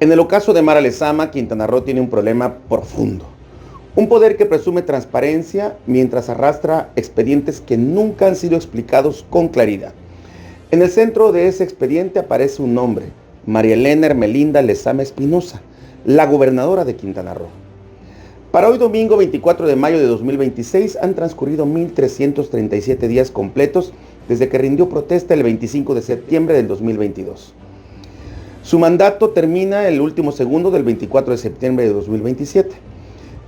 En el ocaso de Mara Lezama, Quintana Roo tiene un problema profundo. Un poder que presume transparencia mientras arrastra expedientes que nunca han sido explicados con claridad. En el centro de ese expediente aparece un nombre, María Elena Hermelinda Lezama Espinosa, la gobernadora de Quintana Roo. Para hoy domingo 24 de mayo de 2026 han transcurrido 1,337 días completos desde que rindió protesta el 25 de septiembre del 2022. Su mandato termina el último segundo del 24 de septiembre de 2027.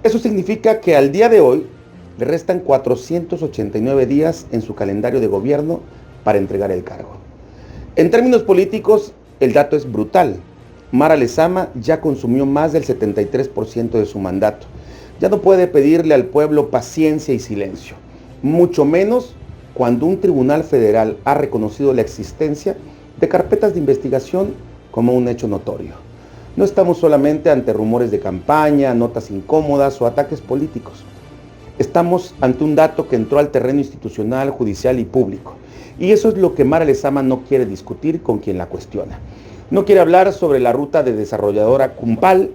Eso significa que al día de hoy le restan 489 días en su calendario de gobierno para entregar el cargo. En términos políticos, el dato es brutal. Mara Lezama ya consumió más del 73% de su mandato. Ya no puede pedirle al pueblo paciencia y silencio, mucho menos cuando un tribunal federal ha reconocido la existencia de carpetas de investigación como un hecho notorio. No estamos solamente ante rumores de campaña, notas incómodas o ataques políticos. Estamos ante un dato que entró al terreno institucional, judicial y público. Y eso es lo que Mara Lezama no quiere discutir con quien la cuestiona. No quiere hablar sobre la ruta de desarrolladora Cumpal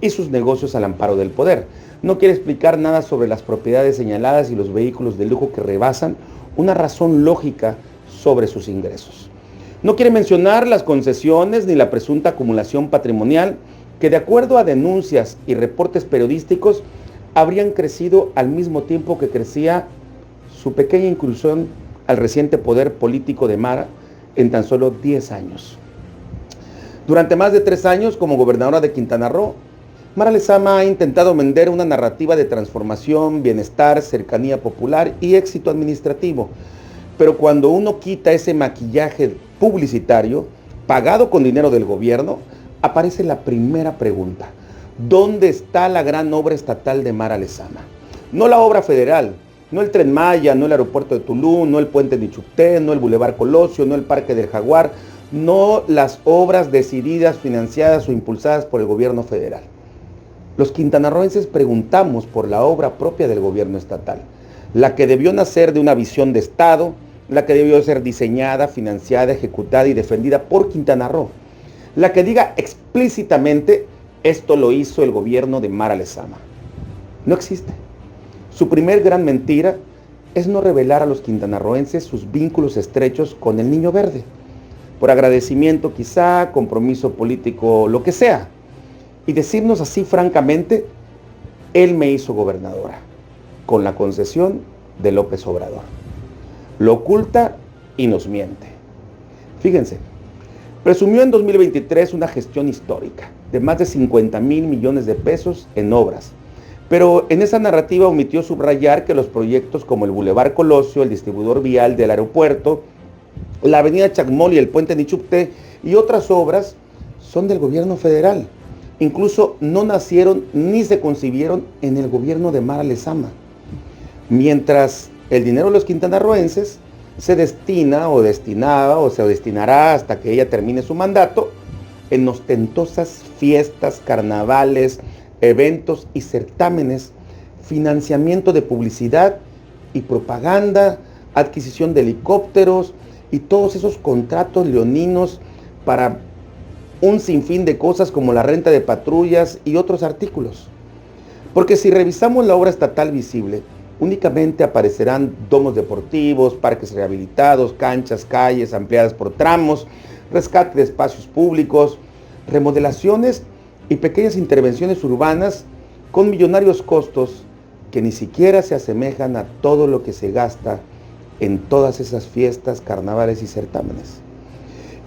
y sus negocios al amparo del poder. No quiere explicar nada sobre las propiedades señaladas y los vehículos de lujo que rebasan una razón lógica sobre sus ingresos. No quiere mencionar las concesiones ni la presunta acumulación patrimonial que, de acuerdo a denuncias y reportes periodísticos, habrían crecido al mismo tiempo que crecía su pequeña incursión al reciente poder político de Mara en tan solo 10 años. Durante más de 3 años como gobernadora de Quintana Roo, Mara Lezama ha intentado vender una narrativa de transformación, bienestar, cercanía popular y éxito administrativo. Pero cuando uno quita ese maquillaje publicitario, pagado con dinero del gobierno, aparece la primera pregunta. ¿Dónde está la gran obra estatal de Mara Lezama? No la obra federal, no el Tren Maya, no el aeropuerto de Tulum, no el puente de Ichupté, no el Boulevard Colosio, no el Parque del Jaguar, no las obras decididas, financiadas o impulsadas por el gobierno federal. Los quintanarroenses preguntamos por la obra propia del gobierno estatal, la que debió nacer de una visión de Estado, la que debió ser diseñada, financiada, ejecutada y defendida por Quintana Roo, la que diga explícitamente esto lo hizo el gobierno de Mara Lezama. No existe. Su primer gran mentira es no revelar a los quintanarroenses sus vínculos estrechos con el Niño Verde, por agradecimiento quizá, compromiso político, lo que sea, y decirnos así francamente, él me hizo gobernadora, con la concesión de López Obrador. Lo oculta y nos miente. Fíjense, presumió en 2023 una gestión histórica de más de 50,000 millones de pesos en obras, pero en esa narrativa omitió subrayar que los proyectos como el Boulevard Colosio, el distribuidor vial del aeropuerto, la avenida Chacmol y el puente de Ichupté y otras obras son del gobierno federal. Incluso no nacieron ni se concibieron en el gobierno de Mara Lezama. Mientras el dinero de los quintanarroenses se destina o destinaba o se destinará hasta que ella termine su mandato en ostentosas fiestas, carnavales, eventos y certámenes, financiamiento de publicidad y propaganda, adquisición de helicópteros y todos esos contratos leoninos para un sinfín de cosas como la renta de patrullas y otros artículos. Porque si revisamos la obra estatal visible, únicamente aparecerán domos deportivos, parques rehabilitados, canchas, calles ampliadas por tramos, rescate de espacios públicos, remodelaciones y pequeñas intervenciones urbanas con millonarios costos que ni siquiera se asemejan a todo lo que se gasta en todas esas fiestas, carnavales y certámenes.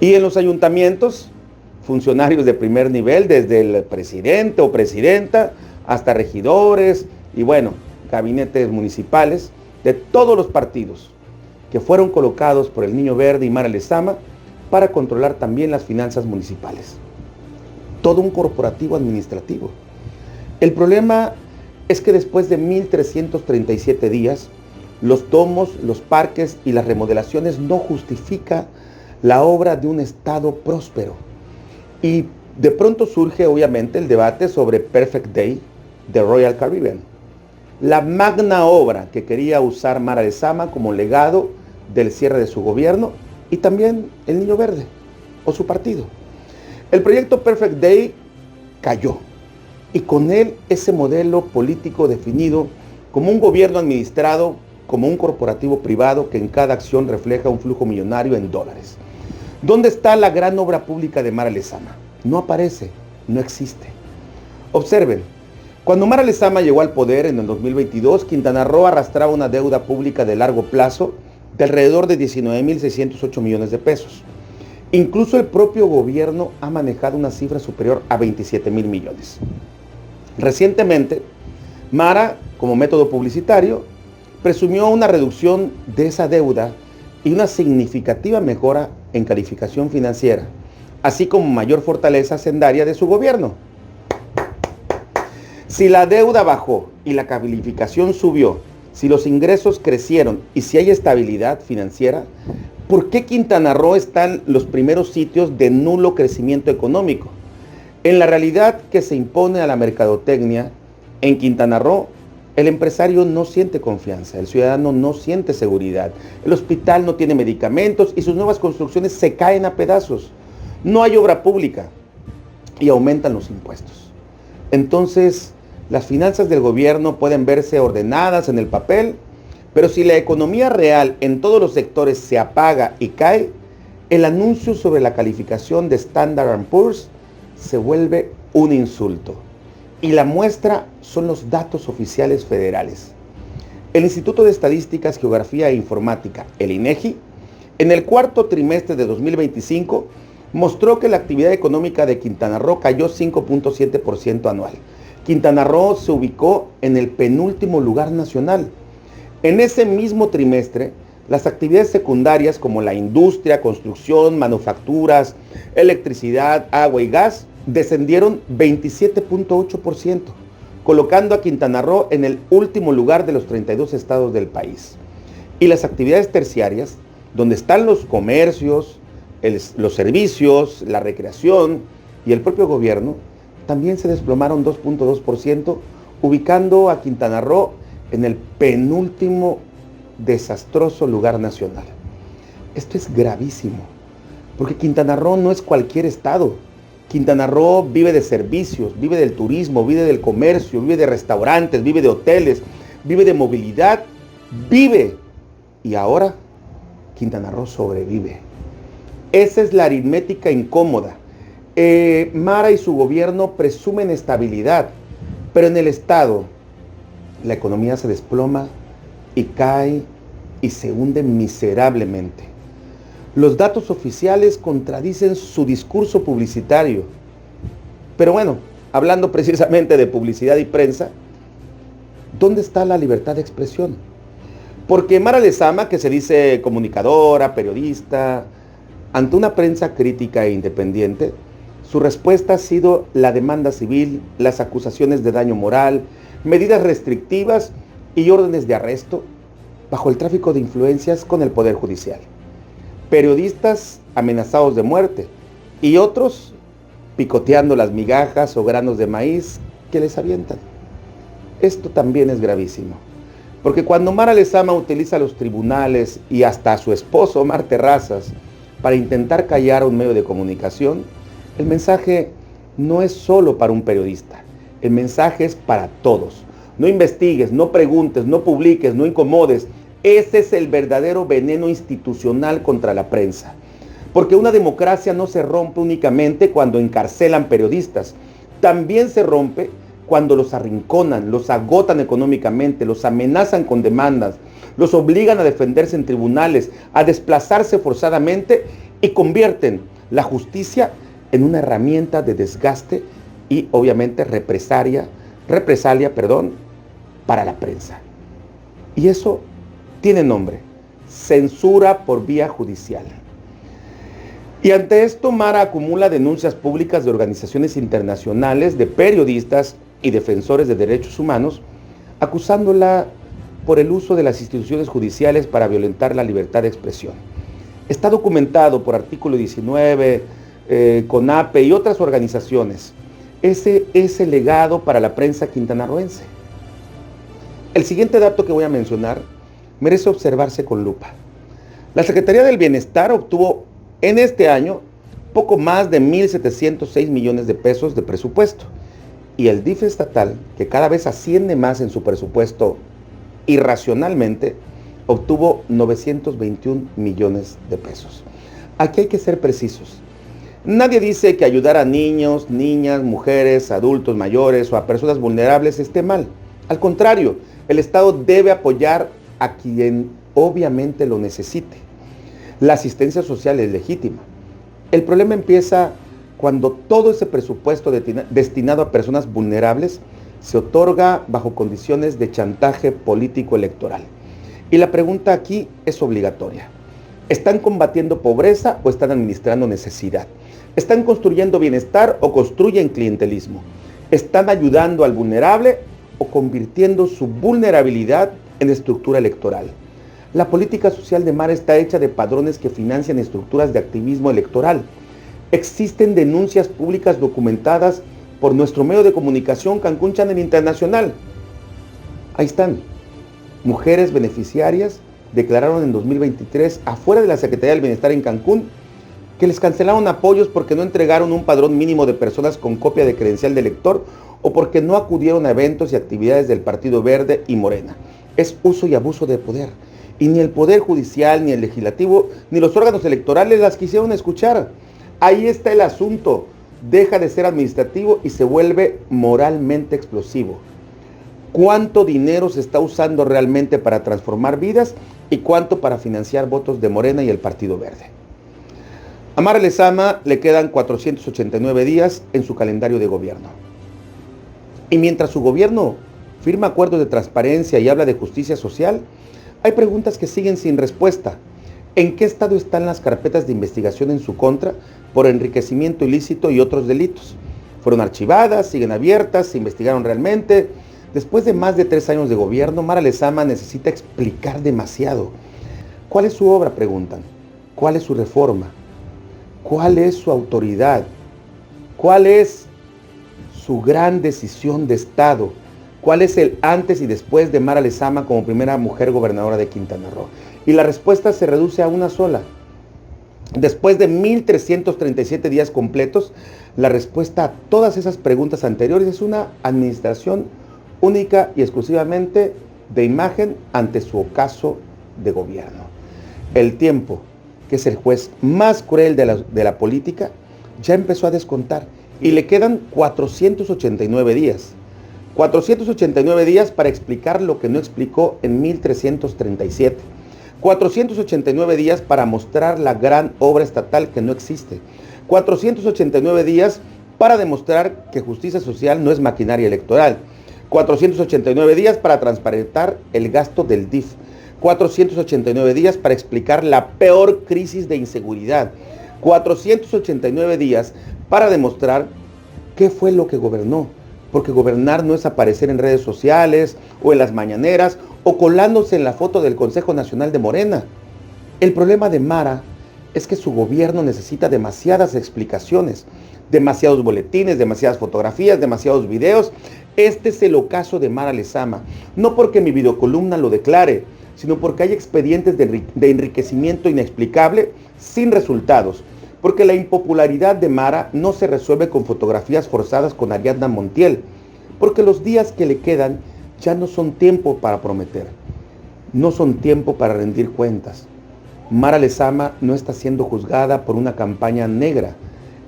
Y en los ayuntamientos, funcionarios de primer nivel, desde el presidente o presidenta hasta regidores y bueno, gabinetes municipales de todos los partidos que fueron colocados por el Niño Verde y Mara Lezama para controlar también las finanzas municipales. Todo un corporativo administrativo. El problema es que después de 1,337 días, los domos, los parques y las remodelaciones no justifican la obra de un Estado próspero. Y de pronto surge obviamente el debate sobre Perfect Day de Royal Caribbean, la magna obra que quería usar Mara Lezama como legado del cierre de su gobierno y también el Niño Verde o su partido. El proyecto Perfect Day cayó. Y con él ese modelo político definido como un gobierno administrado como un corporativo privado que en cada acción refleja un flujo millonario en dólares. ¿Dónde está la gran obra pública de Mara Lezama? No aparece, no existe. Observen, cuando Mara Lezama llegó al poder en el 2022, Quintana Roo arrastraba una deuda pública de largo plazo de alrededor de 19.608 millones de pesos. Incluso el propio gobierno ha manejado una cifra superior a 27.000 millones. Recientemente, Mara, como método publicitario, presumió una reducción de esa deuda y una significativa mejora en calificación financiera, así como mayor fortaleza hacendaria de su gobierno. Si la deuda bajó y la calificación subió, si los ingresos crecieron y si hay estabilidad financiera, ¿por qué Quintana Roo está en los primeros sitios de nulo crecimiento económico? En la realidad que se impone a la mercadotecnia, en Quintana Roo, el empresario no siente confianza, el ciudadano no siente seguridad, el hospital no tiene medicamentos y sus nuevas construcciones se caen a pedazos. No hay obra pública y aumentan los impuestos. Entonces, las finanzas del gobierno pueden verse ordenadas en el papel, pero si la economía real en todos los sectores se apaga y cae, el anuncio sobre la calificación de Standard & Poor's se vuelve un insulto. Y la muestra son los datos oficiales federales. El Instituto de Estadísticas, Geografía e Informática, el INEGI, en el cuarto trimestre de 2025, mostró que la actividad económica de Quintana Roo cayó 5.7% anual. Quintana Roo se ubicó en el penúltimo lugar nacional. En ese mismo trimestre, las actividades secundarias como la industria, construcción, manufacturas, electricidad, agua y gas descendieron 27.8%, colocando a Quintana Roo en el último lugar de los 32 estados del país. Y las actividades terciarias, donde están los comercios, los servicios, la recreación y el propio gobierno, también se desplomaron 2.2%, ubicando a Quintana Roo en el penúltimo desastroso lugar nacional. Esto es gravísimo, porque Quintana Roo no es cualquier estado. Quintana Roo vive de servicios, vive del turismo, vive del comercio, vive de restaurantes, vive de hoteles, vive de movilidad, vive. Y ahora Quintana Roo sobrevive. Esa es la aritmética incómoda. Mara y su gobierno presumen estabilidad, pero en el estado la economía se desploma y cae y se hunde miserablemente. Los datos oficiales contradicen su discurso publicitario. Pero bueno, hablando precisamente de publicidad y prensa, ¿dónde está la libertad de expresión? Porque Mara Lezama, que se dice comunicadora, periodista, ante una prensa crítica e independiente, su respuesta ha sido la demanda civil, las acusaciones de daño moral, medidas restrictivas y órdenes de arresto bajo el tráfico de influencias con el Poder Judicial. Periodistas amenazados de muerte y otros picoteando las migajas o granos de maíz que les avientan. Esto también es gravísimo, porque cuando Mara Lezama utiliza los tribunales y hasta a su esposo Omar Terrazas para intentar callar a un medio de comunicación, el mensaje no es solo para un periodista, el mensaje es para todos. No investigues, no preguntes, no publiques, no incomodes. Ese es el verdadero veneno institucional contra la prensa. Porque una democracia no se rompe únicamente cuando encarcelan periodistas. También se rompe cuando los arrinconan, los agotan económicamente, los amenazan con demandas, los obligan a defenderse en tribunales, a desplazarse forzadamente y convierten la justicia en una herramienta de desgaste y obviamente represalia, para la prensa. Y eso tiene nombre: censura por vía judicial. Y ante esto, Mara acumula denuncias públicas de organizaciones internacionales, de periodistas y defensores de derechos humanos, acusándola por el uso de las instituciones judiciales para violentar la libertad de expresión. Está documentado por Artículo 19, CONAPE y otras organizaciones. Ese es el legado para la prensa quintanarroense. El siguiente dato que voy a mencionar merece observarse con lupa. La Secretaría del Bienestar obtuvo en este año poco más de 1.706 millones de pesos de presupuesto. Y el DIF estatal, que cada vez asciende más en su presupuesto irracionalmente, obtuvo 921 millones de pesos. Aquí hay que ser precisos. Nadie dice que ayudar a niños, niñas, mujeres, adultos mayores o a personas vulnerables esté mal. Al contrario, el Estado debe apoyar a quien obviamente lo necesite. La asistencia social es legítima. El problema empieza cuando todo ese presupuesto destinado a personas vulnerables se otorga bajo condiciones de chantaje político electoral. Y la pregunta aquí es obligatoria. ¿Están combatiendo pobreza o están administrando necesidad? ¿Están construyendo bienestar o construyen clientelismo? ¿Están ayudando al vulnerable o convirtiendo su vulnerabilidad en estructura electoral? La política social de Mara está hecha de padrones que financian estructuras de activismo electoral. Existen denuncias públicas documentadas por nuestro medio de comunicación Cancún Channel Internacional. Ahí están. Mujeres beneficiarias declararon en 2023 afuera de la Secretaría del Bienestar en Cancún que les cancelaron apoyos porque no entregaron un padrón mínimo de personas con copia de credencial de elector o porque no acudieron a eventos y actividades del Partido Verde y Morena. Es uso y abuso de poder. Y ni el Poder Judicial, ni el Legislativo, ni los órganos electorales las quisieron escuchar. Ahí está el asunto. Deja de ser administrativo y se vuelve moralmente explosivo. ¿Cuánto dinero se está usando realmente para transformar vidas y cuánto para financiar votos de Morena y el Partido Verde? A Mara Lezama le quedan 489 días en su calendario de gobierno. Y mientras su gobierno firma acuerdos de transparencia y habla de justicia social, hay preguntas que siguen sin respuesta. ¿En qué estado están las carpetas de investigación en su contra por enriquecimiento ilícito y otros delitos? ¿Fueron archivadas? ¿Siguen abiertas? ¿Se investigaron realmente? Después de más de 3 años de gobierno, Mara Lezama necesita explicar demasiado. ¿Cuál es su obra?, preguntan. ¿Cuál es su reforma? ¿Cuál es su autoridad? ¿Cuál es su gran decisión de Estado? ¿Cuál es el antes y después de Mara Lezama como primera mujer gobernadora de Quintana Roo? Y la respuesta se reduce a una sola. Después de 1.337 días completos, la respuesta a todas esas preguntas anteriores es una administración única y exclusivamente de imagen ante su ocaso de gobierno. El tiempo, que es el juez más cruel de la política, ya empezó a descontar y le quedan 489 días. 489 días para explicar lo que no explicó en 1.337. 489 días para mostrar la gran obra estatal que no existe. 489 días para demostrar que justicia social no es maquinaria electoral. 489 días para transparentar el gasto del DIF. 489 días para explicar la peor crisis de inseguridad. 489 días para demostrar qué fue lo que gobernó. Porque gobernar no es aparecer en redes sociales o en las mañaneras o colándose en la foto del Consejo Nacional de Morena. El problema de Mara es que su gobierno necesita demasiadas explicaciones, demasiados boletines, demasiadas fotografías, demasiados videos. Este es el ocaso de Mara Lezama. No porque mi videocolumna lo declare, sino porque hay expedientes de enriquecimiento inexplicable sin resultados. Porque la impopularidad de Mara no se resuelve con fotografías forzadas con Ariadna Montiel. Porque los días que le quedan ya no son tiempo para prometer. No son tiempo para rendir cuentas. Mara Lezama no está siendo juzgada por una campaña negra.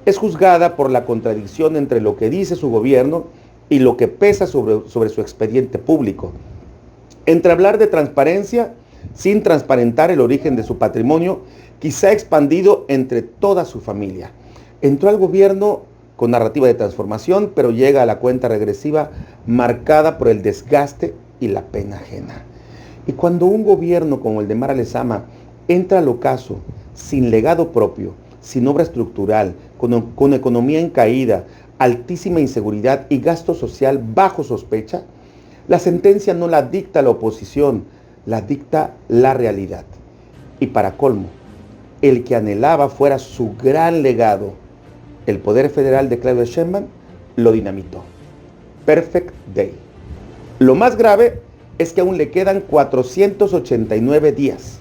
Es juzgada por la contradicción entre lo que dice su gobierno y lo que pesa sobre su expediente público. Entre hablar de transparencia sin transparentar el origen de su patrimonio, quizá expandido entre toda su familia. Entró al gobierno con narrativa de transformación, pero llega a la cuenta regresiva marcada por el desgaste y la pena ajena. Y cuando un gobierno como el de Mara Lezama entra al ocaso, sin legado propio, sin obra estructural, con economía en caída, altísima inseguridad y gasto social bajo sospecha, la sentencia no la dicta la oposición, la dicta la realidad. Y para colmo, el que anhelaba fuera su gran legado, el poder federal de Claudia Sheinbaum, lo dinamitó. Perfect day. Lo más grave es que aún le quedan 489 días.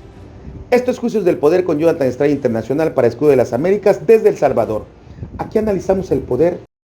Esto es Juicios del Poder con Jonathan Estrella Internacional para Escudo de las Américas desde El Salvador. Aquí analizamos el poder